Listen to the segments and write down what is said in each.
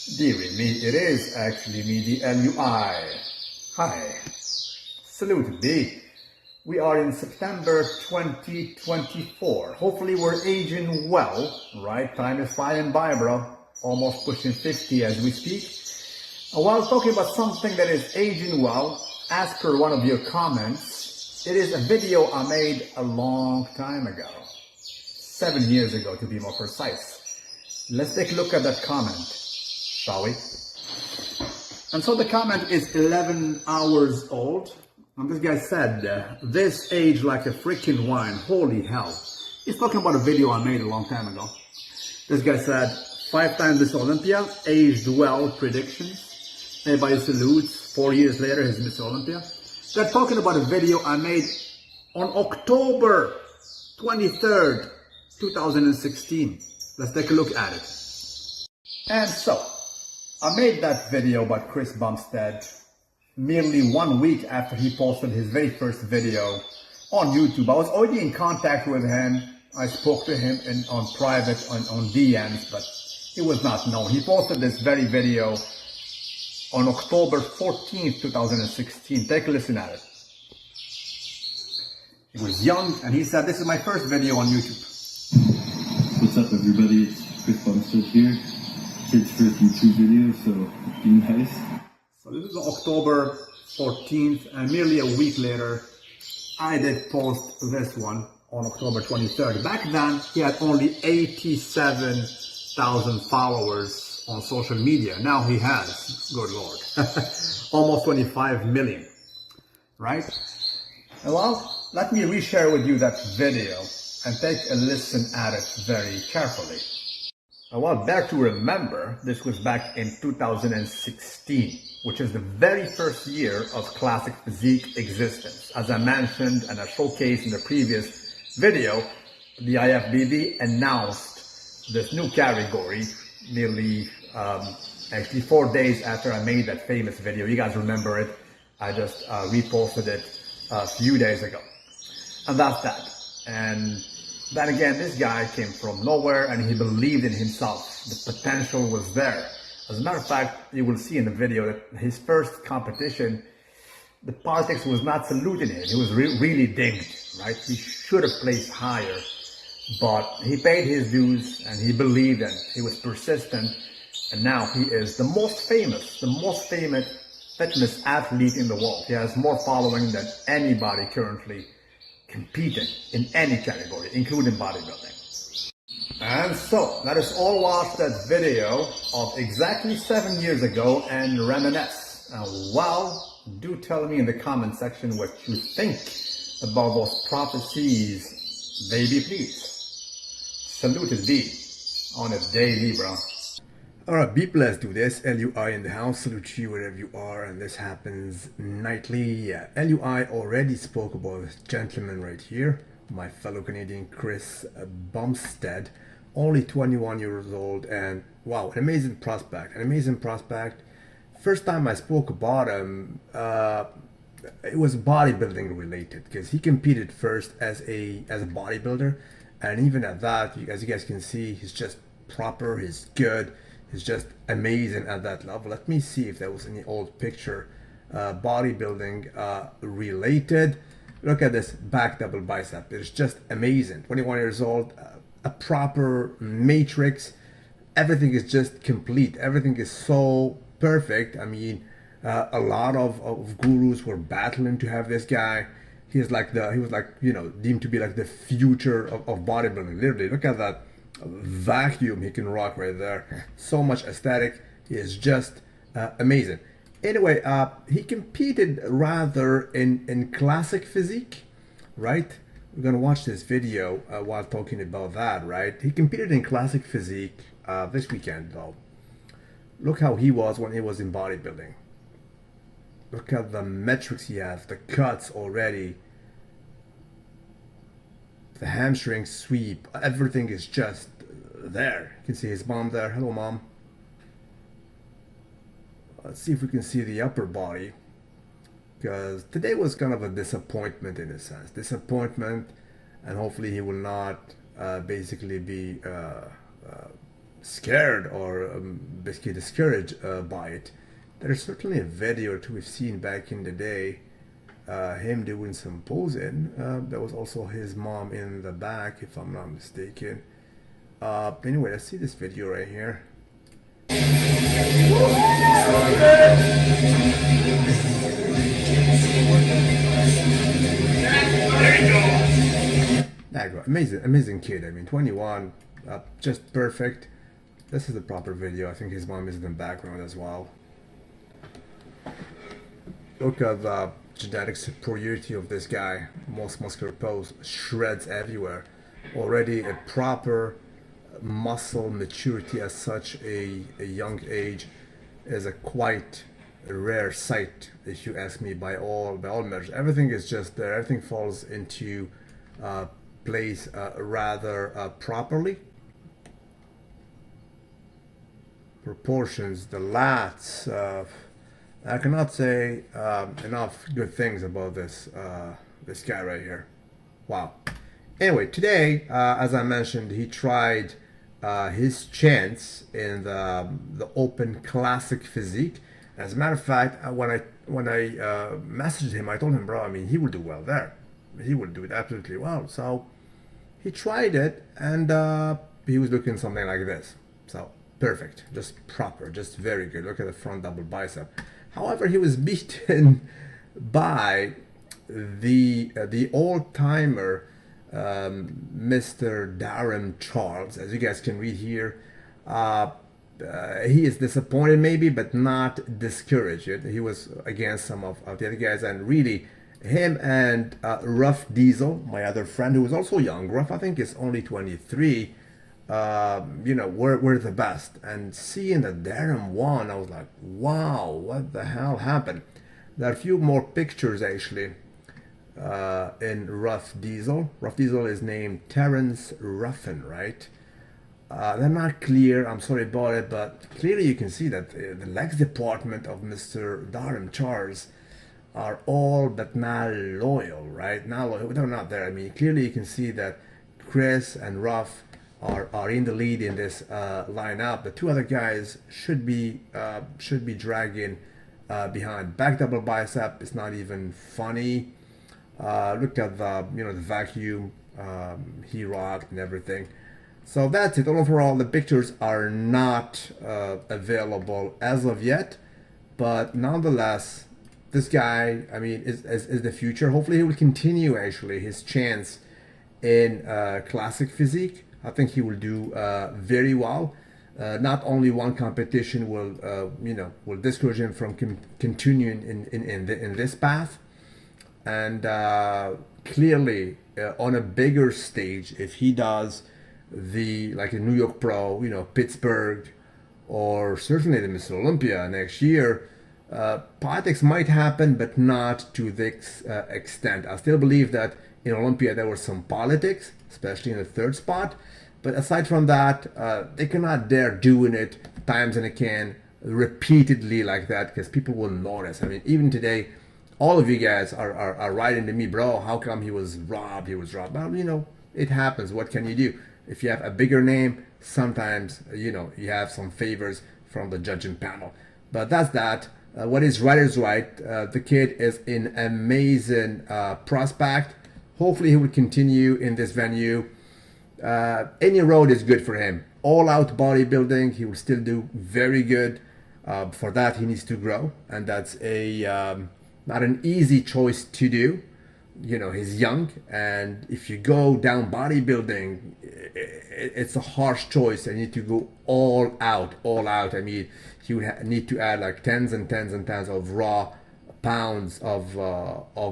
Dearie me, it is actually me, the LUI. Hi. Salute, D. We are in September 2024. Hopefully we're aging well, right? Time is flying by, bro. Almost pushing 50 as we speak. While talking about something that is aging well, as per one of your comments, it is a video I made a long time ago. 7 years ago, to be more precise. Let's take a look at that comment, shall we? And so the comment is 11 hours old. And this guy said, this age like a freaking wine, holy hell. He's talking about a video I made a long time ago. This guy said, 5 times Miss Olympia, aged well predictions. Everybody salutes, 4 years later his Miss Olympia. They're talking about a video I made on October 23rd, 2016. Let's take a look at it. And so, I made that video about Chris Bumstead merely 1 week after he posted his very first video on YouTube. I was already in contact with him. I spoke to him on private, on DMs, but he was not known. He posted this very video on October 14th, 2016. Take a listen at it. He was young and he said, this is my first video on YouTube. What's up everybody, it's Chris Bumstead here. Kid's first YouTube video, so be nice. So this is October 14th, and merely a week later, I did post this one on October 23rd. Back then, he had only 87,000 followers on social media. Now he has, good Lord, almost 25 million, right? Well, let me reshare with you that video and take a listen at it very carefully. Well, bear to remember, this was back in 2016, which is the very first year of Classic Physique existence. As I mentioned and I showcased in the previous video, the IFBB announced this new category nearly, actually 4 days after I made that famous video. You guys remember it. I just reposted it a few days ago. And that's that. And then again, this guy came from nowhere and he believed in himself. The potential was there. As a matter of fact, you will see in the video that his first competition, the politics was not saluting him. He was really dinged, right? He should have placed higher, but he paid his dues and he believed and he was persistent. And now he is the most famous fitness athlete in the world. He has more following than anybody currently competing in any category, including bodybuilding. And so, let us all watch that video of exactly 7 years ago and reminisce. And well, do tell me in the comment section what you think about those prophecies, baby, please. Salute D on a daily, bro. Alright, people, let's do this. LUI in the house, salute you wherever you are, and this happens nightly. Yeah, LUI already spoke about this gentleman right here, my fellow Canadian Chris Bumstead, only 21 years old, and wow, an amazing prospect, First time I spoke about him, it was bodybuilding related, because he competed first as a bodybuilder, and even at that, as you guys can see, he's just proper, he's good. Is just amazing at that level. Let me see if there was any old picture bodybuilding related. Look at this back double bicep. It's just amazing. 21 years old, a proper matrix. Everything is just complete. Everything is so perfect. I mean, a lot of gurus were battling to have this guy. He was like, you know, deemed to be like the future of bodybuilding. Literally, look at that vacuum he can rock right there. So much aesthetic. He is just amazing. Anyway, he competed rather in classic physique, right? We're gonna watch this video while talking about that, right? He competed in classic physique this weekend though. Look how he was when he was in bodybuilding. Look at the metrics he has, the cuts already. The hamstring sweep, everything is just there. You can see his mom there. Hello, mom. Let's see if we can see the upper body, because today was kind of a disappointment in a sense. Disappointment, and hopefully he will not basically be scared or basically discouraged by it. There's certainly a video or two we've seen back in the day, him doing some posing. There was also his mom in the back, if I'm not mistaken. Anyway, let's see this video right here. There you go. Amazing kid. I mean, 21, just perfect. This is the proper video. I think his mom is in the background as well. Look at the genetic superiority of this guy. Most muscular pose, shreds everywhere. Already a proper muscle maturity at such a young age is a quite rare sight, if you ask me, by all measures. Everything is just there. Everything falls into place rather properly. Proportions, the lats. I cannot say enough good things about this this guy right here. Wow. Anyway, today, as I mentioned, he tried his chance in the open classic physique. As a matter of fact, when I messaged him, I told him, bro, I mean, he will do well there. He will do it absolutely well. So he tried it, and he was looking something like this. So perfect, just proper, just very good. Look at the front double bicep. However, he was beaten by the old-timer Mr. Darren Charles. As you guys can read here, he is disappointed maybe, but not discouraged. He was against some of the other guys, and really him and Rough Diesel, my other friend who was also young. Rough, I think, is only 23. You know, we're the best. And seeing that Darren won, I was like, wow, what the hell happened? There are a few more pictures actually in Rough Diesel. Rough Diesel is named Terrence Ruffin, right? They're not clear, I'm sorry about it, but clearly you can see that the legs department of Mr. Darren Charles are all but not loyal, right? Not loyal, they're not there. I mean, clearly you can see that Chris and Ruff are in the lead in this lineup. The two other guys should be dragging behind. Back double bicep is not even funny. Look at the the vacuum he rocked and everything. So that's it. Overall, the pictures are not available as of yet, but nonetheless, this guy, I mean, is the future. Hopefully, he will continue actually his chance in classic physique. I think he will do very well. Not only one competition will discourage him from continuing in this path, and clearly on a bigger stage, if he does like a New York Pro, Pittsburgh, or certainly the Mr. Olympia next year, politics might happen, but not to this extent. I still believe that in Olympia there was some politics, especially in the third spot. But aside from that, they cannot dare doing it times and again, repeatedly like that, because people will notice. I mean, even today, all of you guys are writing to me, bro, how come he was robbed? He was robbed. Well, it happens. What can you do? If you have a bigger name, sometimes, you have some favors from the judging panel. But that's that. What is right is right. The kid is an amazing prospect. Hopefully he will continue in this venue. Any road is good for him. All out bodybuilding, he will still do very good. For that, he needs to grow. And that's not an easy choice to do. He's young, and if you go down bodybuilding, it's a harsh choice. I need to go all out. I mean, you need to add like tens and tens and tens of raw pounds of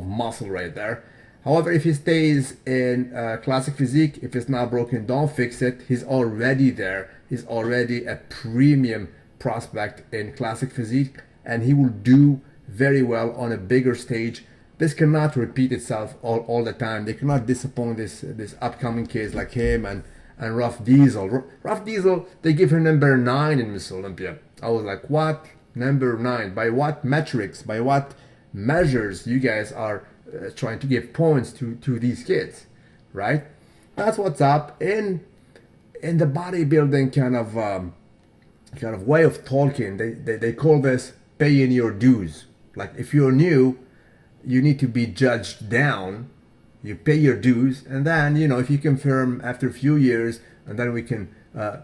muscle right there. However, if he stays in classic physique, if it's not broken, don't fix it. He's already there. He's already a premium prospect in classic physique, and he will do very well on a bigger stage. This cannot repeat itself all the time. They cannot disappoint this upcoming kids like him and Rough Diesel. Rough Diesel, they give him number 9 in Miss Olympia. I was like, what? Number 9? By what metrics? By what measures you guys are trying to give points to these kids, right? That's what's up. In in the bodybuilding kind of way of talking, they call this paying your dues. Like if you're new, you need to be judged down. You pay your dues, and then if you confirm after a few years, and then we can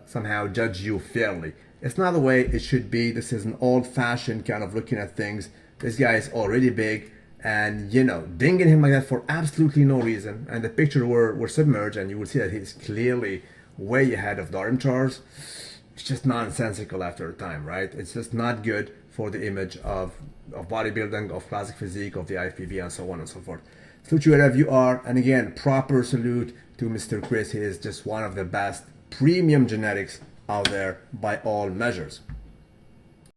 somehow judge you fairly. It's not the way it should be. This is an old-fashioned kind of looking at things. This guy is already big, and dinging him like that for absolutely no reason. And the picture were submerged, and you will see that he's clearly way ahead of Darren Charles. It's just nonsensical after a time, right? It's just not good for the image of bodybuilding, of classic physique, of the IFBB, and so on and so forth. Salute you wherever you are, and again, proper salute to Mr. Chris. He is just one of the best premium genetics out there by all measures.